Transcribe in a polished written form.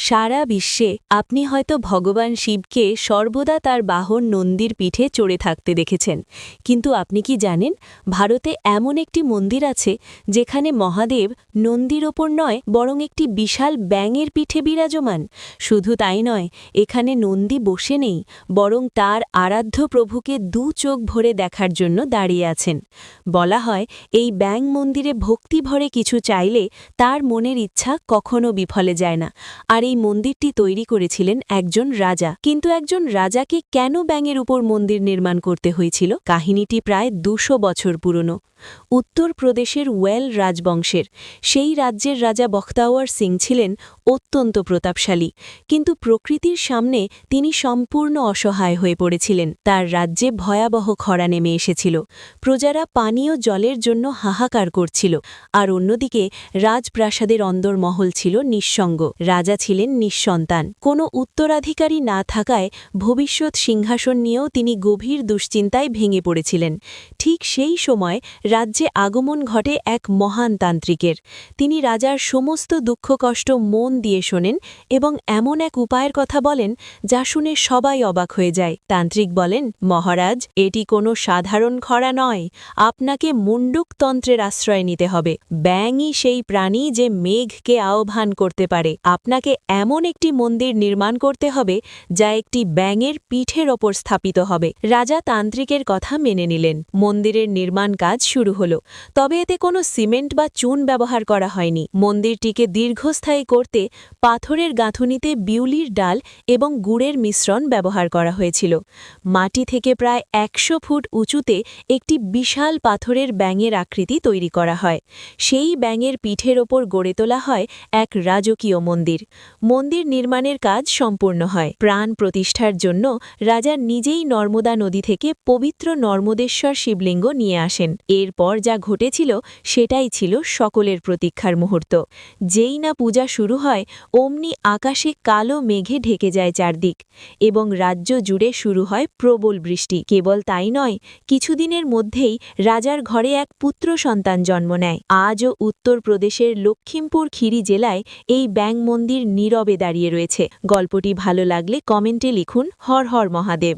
সারা বিশ্বে আপনি হয়তো ভগবান শিবকে সর্বদা তার বাহন নন্দীর পিঠে চড়ে থাকতে দেখেছেন, কিন্তু আপনি কি জানেন ভারতে এমন একটি মন্দির আছে যেখানে মহাদেব নন্দীর ওপর নয় বরং একটি বিশাল ব্যাঙের পিঠে বিরাজমান। শুধু তাই নয়, এখানে নন্দী বসে নেই, বরং তার আরাধ্য প্রভুকে দু চোখ ভরে দেখার জন্য দাঁড়িয়ে আছেন। বলা হয় এই ব্যাঙ মন্দিরে ভক্তি ভরে কিছু চাইলে তার মনের ইচ্ছা কখনো বিফলে যায় না। আর এই মন্দিরটি তৈরি করেছিলেন একজন রাজা। কিন্তু একজন রাজাকে কেন ব্যাঙের উপর মন্দির নির্মাণ করতে হয়েছিল? কাহিনীটি প্রায় ২০০ বছর পুরনো। উত্তরপ্রদেশের ওয়েল রাজবংশের সেই রাজ্যের রাজা বখতাওয়ার সিং ছিলেন অত্যন্ত প্রতাপশালী, কিন্তু প্রকৃতির সামনে তিনি সম্পূর্ণ অসহায় হয়ে পড়েছিলেন। তার রাজ্যে ভয়াবহ খরা নেমে এসেছিল, প্রজারা পানীয় জলের জন্য হাহাকার করছিল, আর অন্যদিকে রাজপ্রাসাদের অন্দরমহল ছিল নিঃসঙ্গ। রাজা ছিলেন নিঃসন্তান, কোনো উত্তরাধিকারী না থাকায় ভবিষ্যৎ সিংহাসন নিয়েও তিনি গভীর দুশ্চিন্তায় ভেঙে পড়েছিলেন। ঠিক সেই সময় রাজ্যে আগমন ঘটে এক মহান তান্ত্রিকের। তিনি রাজার সমস্ত দুঃখ কষ্ট মন দিয়ে শোনেন এবং এমন এক উপায়ের কথা বলেন যা শুনে সবাই অবাক হয়ে যায়। তান্ত্রিক বলেন, মহারাজ, এটি কোনো সাধারণ খরা নয়, আপনাকে মুন্ডুক তন্ত্রের আশ্রয় নিতে হবে। ব্যাঙই সেই প্রাণী যে মেঘকে আহ্বান করতে পারে। আপনাকে এমন একটি মন্দির নির্মাণ করতে হবে যা একটি ব্যাঙের পিঠের ওপর স্থাপিত হবে। রাজা তান্ত্রিকের কথা মেনে নিলেন। মন্দিরের নির্মাণ কাজ শুরু হলো, তবে এতে কোনো সিমেন্ট বা চুন ব্যবহার করা হয়নি। মন্দিরটিকে দীর্ঘস্থায়ী করতে পাথরের গাঁথুনিতে বিউলির ডাল এবং গুড়ের মিশ্রণ ব্যবহার করা হয়েছিল। মাটি থেকে প্রায় ১০০ ফুট উঁচুতে একটি বিশাল পাথরের ব্যাঙের আকৃতি তৈরি করা হয়। সেই ব্যাঙের পিঠের ওপর গড়ে তোলা হয় এক রাজকীয় মন্দির। মন্দির নির্মাণের কাজ সম্পূর্ণ হয়। প্রাণ প্রতিষ্ঠার জন্য রাজা নিজেই নর্মদা নদী থেকে পবিত্র নর্মদেশ্বর শিবলিঙ্গ নিয়ে আসেন। এরপর যা ঘটেছিল সেটাই ছিল সকলের প্রতীক্ষার মুহূর্ত। যেই না পূজা শুরু হয়, অমনি আকাশে কালো মেঘে ঢেকে যায় চারদিক এবং রাজ্য জুড়ে শুরু হয় প্রবল বৃষ্টি। কেবল তাই নয়, কিছুদিনের মধ্যেই রাজার ঘরে এক পুত্র সন্তান জন্ম নেয়। আজও উত্তরপ্রদেশের লখিমপুর খিরি জেলায় এই ব্যাঙ মন্দির নীরবে দাঁড়িয়ে রয়েছে। গল্পটি ভালো লাগলে কমেন্টে লিখুন হর হর মহাদেব।